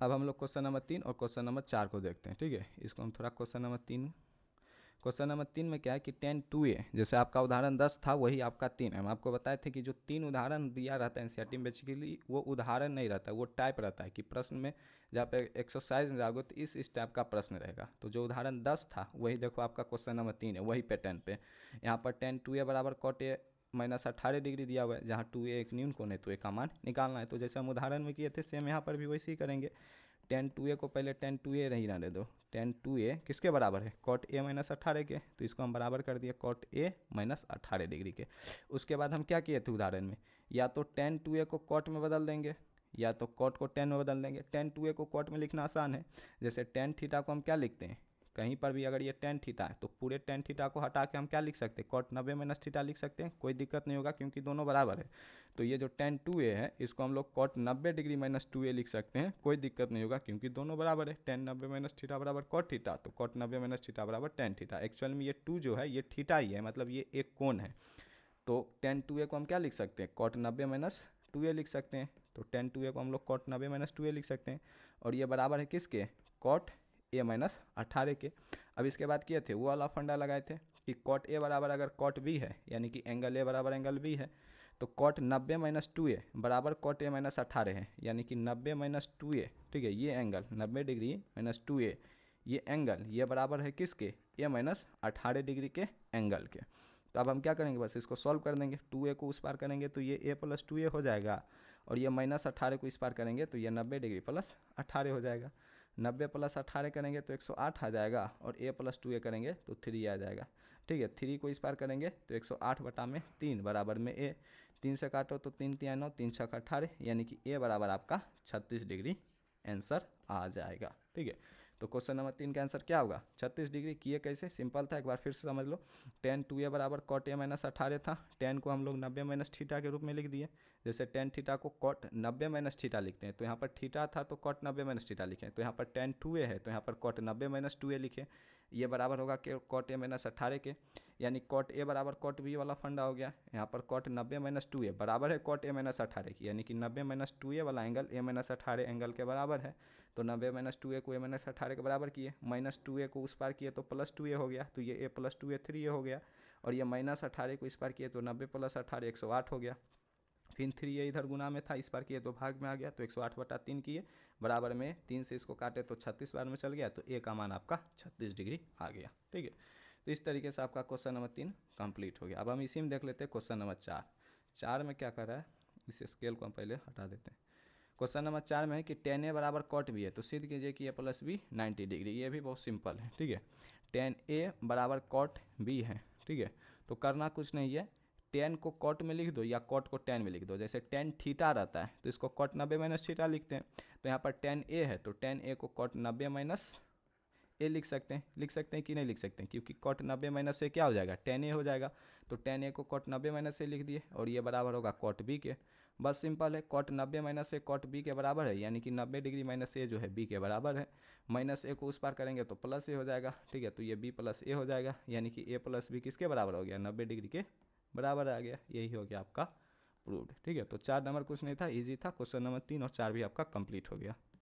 अब हम लोग क्वेश्चन नंबर 3 और क्वेश्चन नंबर 4 को देखते हैं। ठीक है, इसको हम थोड़ा क्वेश्चन नंबर 3 में क्या है कि 10(2)a, जैसे आपका उदाहरण 10 था वही आपका 3 है। हम आपको बताए थे कि जो 3 उदाहरण दिया रहता है एनसीईआरटी में बेसिकली वो उदाहरण नहीं रहता है, वो टाइप रहता है कि प्रश्न में जहाँ पे एक्सरसाइज में जाओगे तो इस टाइप का प्रश्न रहेगा। तो जो उदाहरण 10 था वही देखो आपका क्वेश्चन नंबर 3 है, वही पैटर्न पे। यहाँ पर 10(2)a बराबर cot a माइनस 18 डिग्री दिया हुआ है, जहाँ 2a एक न्यून कोण है तो a का मान निकालना है। तो जैसे हम उदाहरण में किए थे सेम यहाँ पर भी वैसे ही करेंगे। 10(2)a को पहले 10(2)a नहीं रहने दो, 10(2)a किसके बराबर है, cot a माइनस 18 के। तो इसको हम बराबर कर दिए cot a माइनस 18 डिग्री के। उसके बाद हम क्या किए थे उदाहरण में, या तो 10(2)a को cot में बदल देंगे या तो cot को 10 में बदल देंगे। 10(2)a को cot में लिखना आसान है, जैसे tan थीटा को हम क्या लिखते हैं, कहीं पर भी अगर ये tan थीटा है तो पूरे tan थीटा को हटा के हम क्या लिख सकते हैं, cot 90 माइनस थीटा लिख सकते हैं, कोई दिक्कत नहीं होगा क्योंकि दोनों बराबर है। तो ये जो tan2a है इसको हम लोग cot 90 डिग्री माइनस 2a लिख सकते हैं, कोई दिक्कत नहीं होगा क्योंकि दोनों बराबर है। tan 90 माइनस थीटा बराबर cot थीटा, तो cot 90 माइनस थीटा बराबर tan थीटा। एक्चुअल में ये 2 जो है ये थीटा ही है, मतलब ये एक कोण है। तो tan2a को हम क्या लिख सकते हैं, cot 90 माइनस 2a लिख सकते हैं। तो tan2a को हम लोग cot 90 माइनस 2a लिख सकते हैं, और ये बराबर है किसके, cot a माइनस 18 के। अब इसके बाद किए थे वो वाला फंडा लगाए थे कि cot a बराबर अगर cot b है, यानी कि एंगल a बराबर एंगल b है, तो cot 90 माइनस 2a बराबर cot a माइनस 18 है, यानी कि 90 माइनस 2a, ठीक है, ये एंगल 90 डिग्री माइनस 2a, ये एंगल ये बराबर है किसके, a माइनस 18 डिग्री के एंगल के। तो अब हम क्या करेंगे, बस इसको सॉल्व कर देंगे। 2a को उस पार करेंगे तो ये a प्लस 2a हो जाएगा, और ये माइनस 18 को इस पार करेंगे तो ये 90 डिग्री प्लस 18 हो जाएगा। 90 प्लस 18 करेंगे तो 108 आ जाएगा, और a प्लस 2a करेंगे तो 3 आ जाएगा। ठीक है, 3 को इस पार करेंगे तो 108 बटा में 3 बराबर में a, 3 से काटो तो 3 3 9, 3 6 18, यानी कि a बराबर आपका 36 डिग्री आंसर आ जाएगा। ठीक है, तो क्वेश्चन नंबर 3 का आंसर क्या होगा, 36 डिग्री। किए कैसे, सिंपल था, एक बार फिर से समझ लो। tan2a बराबर cot a माइनस 18 था, tan को हम लोग 90 माइनस थीटा के रूप में लिख दिए। जैसे tan थीटा को cot 90 माइनस थीटा लिखते हैं, तो यहाँ पर थीटा था तो cot 90 माइनस थीटा लिखें, तो यहाँ पर tan2a है तो यहाँ पर cot 90 माइनस 2a लिखे। ये बराबर होगा कि cot a माइनस 18 के, यानी cot a बराबर cot b वाला फंडा हो गया। यहाँ पर cot 90 माइनस 2a बराबर है cot a माइनस 18 की, यानी कि 90 माइनस 2a वाला एंगल a माइनस 18 एंगल के बराबर है। तो 90 माइनस 2a को a माइनस 18 के बराबर किए, माइनस 2a को उस पार किए तो प्लस 2a हो गया, तो ये a प्लस 2a 3a हो गया, और ये माइनस 18 को इस पार किए तो 90 प्लस 18 108 हो गया। फिर 3a इधर गुना में था, इस पार किए तो भाग में आ गया, तो 108 बटा 3 किए बराबर में 3 से इसको काटे तो 36 बार में चल गया, तो a का मान आपका 36 डिग्री आ गया। ठीक है, तो इस तरीके से आपका क्वेश्चन नंबर 3 कंप्लीट हो गया। अब हम इसी में देख लेते हैं क्वेश्चन नंबर 4 में क्या कर रहा है, इस स्केल को हम पहले हटा देते हैं। क्वेश्चन नंबर 4 में है कि tan a बराबर cot b है, तो सिद्ध कीजिए कि a प्लस b 90 डिग्री। ये भी बहुत सिंपल है। ठीक है, tan a बराबर cot b है। ठीक है, तो करना कुछ नहीं है, tan को cot में लिख दो या cot को tan में लिख दो। जैसे tan थीटा रहता है तो इसको cot 90 माइनस थीटा लिखते हैं, तो यहाँ पर tan a है तो tan a को cot 90 माइनस ए लिख सकते हैं कि नहीं लिख सकते हैं, क्योंकि cot 90 माइनस ए क्या हो जाएगा, tan a हो जाएगा। तो tan a को cot 90 माइनस ए लिख दिए, और ये बराबर होगा cot b के। बस सिंपल है, cot 90 माइनस ए cot b के बराबर है, यानी कि 90 डिग्री माइनस ए जो है b के बराबर है। माइनस ए को उस पार करेंगे तो प्लस ए हो जाएगा। ठीक है, तो ये b प्लस ए हो जाएगा, यानी कि a प्लस b किसके बराबर हो गया, 90 डिग्री के बराबर आ गया। यही हो गया आपका प्रूव्ड। ठीक है, तो 4 नंबर कुछ नहीं था, ईजी था। क्वेश्चन नंबर 3 और 4 भी आपका कंप्लीट हो गया।